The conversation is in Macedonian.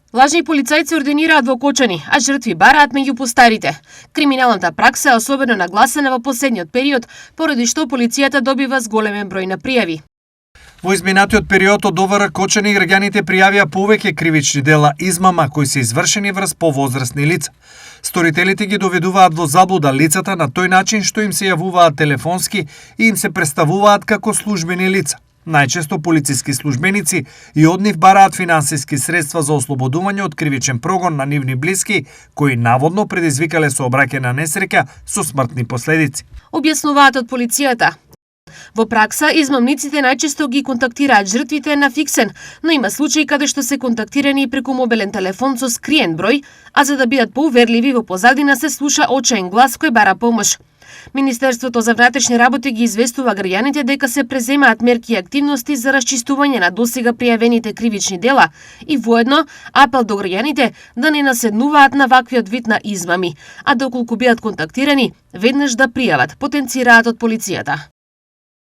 Лажни полицајци ординираат во Кочани, а жртви бараат меѓу постарите. Криминалната пракса е особено нагласена во последниот период, поради што полицијата добива зголемен број на пријави. Во изминатиот период од ОВР Кочани граѓаните пријавија повеќе кривични дела измама кои се извршени врз повозрасни лица. Сторителите ги доведуваат во заблуда лицата на тој начин што им се јавуваат телефонски и им се представуваат како службени лица. Најчесто полициски службеници и од нив бараат финансиски средства за ослободување од кривичен прогон на нивни блиски, кои наводно предизвикале сообраќајна несреќа со смртни последици. Објаснуваат од полицијата. Во пракса, измамниците најчесто ги контактираат жртвите на фиксен, но има случаи каде што се контактирани и преку мобилен телефон со скриен број, а за да бидат поуверливи во позадина се слуша очаен глас кој бара помош. Министерството за внатрешни работи ги известува граѓаните дека се преземаат мерки и активности за расчистување на досега пријавените кривични дела и воедно апел до граѓаните да не наседнуваат на ваквиот вид на измами, а доколку бидат контактирани, веднаш да пријават, потенцираат од полицијата.